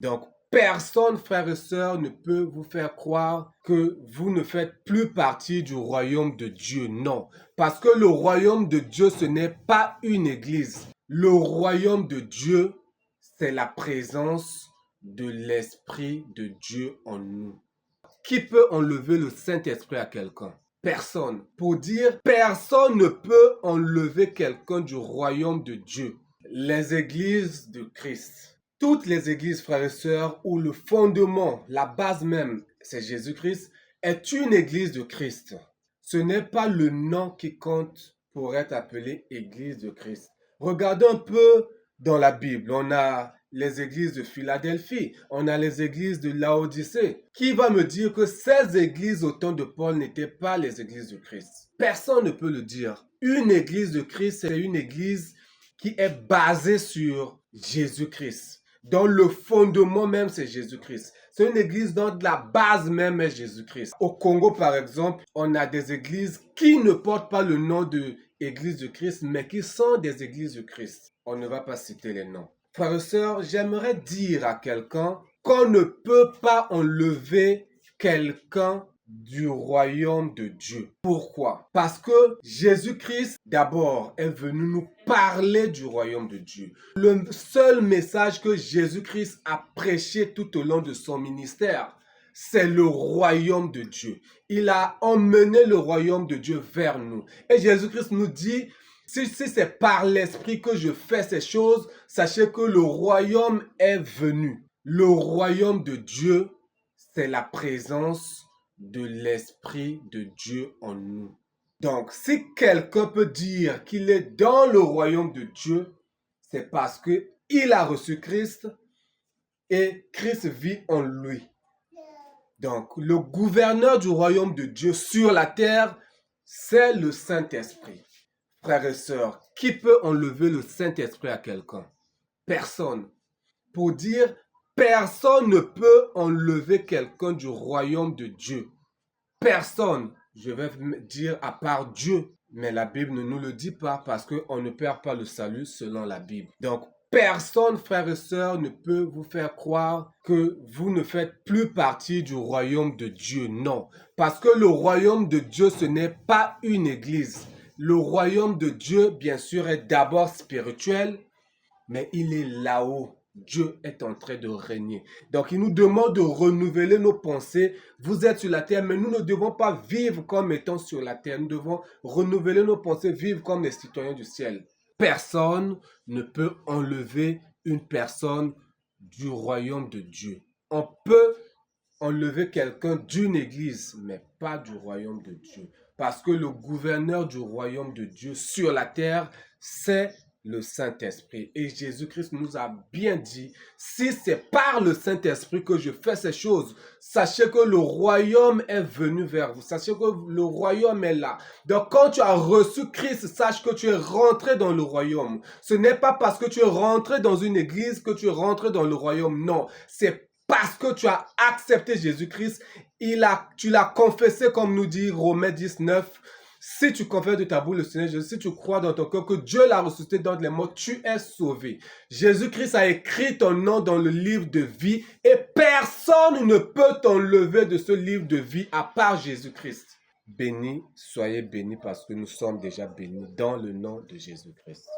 Donc, personne, frères et sœurs, ne peut vous faire croire que vous ne faites plus partie du royaume de Dieu. Non, parce que le royaume de Dieu, ce n'est pas une église. Le royaume de Dieu, c'est la présence de l'Esprit de Dieu en nous. Qui peut enlever le Saint-Esprit à quelqu'un? Personne. Pour dire, personne ne peut enlever quelqu'un du royaume de Dieu. Les églises de Christ. Toutes les églises, frères et sœurs, où le fondement, la base même, c'est Jésus-Christ, est une église de Christ. Ce n'est pas le nom qui compte pour être appelé église de Christ. Regardez un peu dans la Bible. On a les églises de Philadelphie, on a les églises de Laodicée. Qui va me dire que ces églises au temps de Paul n'étaient pas les églises de Christ? Personne ne peut le dire. Une église de Christ, c'est une église qui est basée sur Jésus-Christ. Dont le fondement même, c'est Jésus-Christ. C'est une église dont la base même est Jésus-Christ. Au Congo, par exemple, on a des églises qui ne portent pas le nom de église de Christ, mais qui sont des églises de Christ. On ne va pas citer les noms. Frères et sœurs, j'aimerais dire à quelqu'un qu'on ne peut pas enlever quelqu'un du royaume de Dieu. Pourquoi? Parce que Jésus-Christ, d'abord, est venu nous parler du royaume de Dieu. Le seul message que Jésus-Christ a prêché tout au long de son ministère, c'est le royaume de Dieu. Il a emmené le royaume de Dieu vers nous. Et Jésus-Christ nous dit, si c'est par l'Esprit que je fais ces choses, sachez que le royaume est venu. Le royaume de Dieu, c'est la présence de l'Esprit de Dieu en nous. Donc, si quelqu'un peut dire qu'il est dans le royaume de Dieu, c'est parce qu'il a reçu Christ et Christ vit en lui. Donc, le gouverneur du royaume de Dieu sur la terre, c'est le Saint-Esprit. Frères et sœurs, qui peut enlever le Saint-Esprit à quelqu'un? Personne. Pour dire, personne ne peut enlever quelqu'un du royaume de Dieu. Personne. Je vais dire à part Dieu. Mais la Bible ne nous le dit pas parce qu'on ne perd pas le salut selon la Bible. Donc, personne, frères et sœurs, ne peut vous faire croire que vous ne faites plus partie du royaume de Dieu. Non. Parce que le royaume de Dieu, ce n'est pas une église. Le royaume de Dieu, bien sûr, est d'abord spirituel, mais il est là-haut. Dieu est en train de régner. Donc, il nous demande de renouveler nos pensées. Vous êtes sur la terre, mais nous ne devons pas vivre comme étant sur la terre. Nous devons renouveler nos pensées, vivre comme les citoyens du ciel. Personne ne peut enlever une personne du royaume de Dieu. On peut enlever quelqu'un d'une église, mais pas du royaume de Dieu. Parce que le gouverneur du royaume de Dieu sur la terre, c'est le Saint-Esprit. Et Jésus-Christ nous a bien dit, si c'est par le Saint-Esprit que je fais ces choses, sachez que le royaume est venu vers vous. Sachez que le royaume est là. Donc quand tu as reçu Christ, sache que tu es rentré dans le royaume. Ce n'est pas parce que tu es rentré dans une église que tu es rentré dans le royaume. Non, c'est parce que tu as accepté Jésus-Christ, tu l'as confessé comme nous dit Romains 19. Si tu confesses de ta bouche le Seigneur Jésus, si tu crois dans ton cœur que Dieu l'a ressuscité dans les morts, tu es sauvé. Jésus-Christ a écrit ton nom dans le livre de vie et personne ne peut t'enlever de ce livre de vie à part Jésus-Christ. Bénis, soyez bénis parce que nous sommes déjà bénis dans le nom de Jésus-Christ.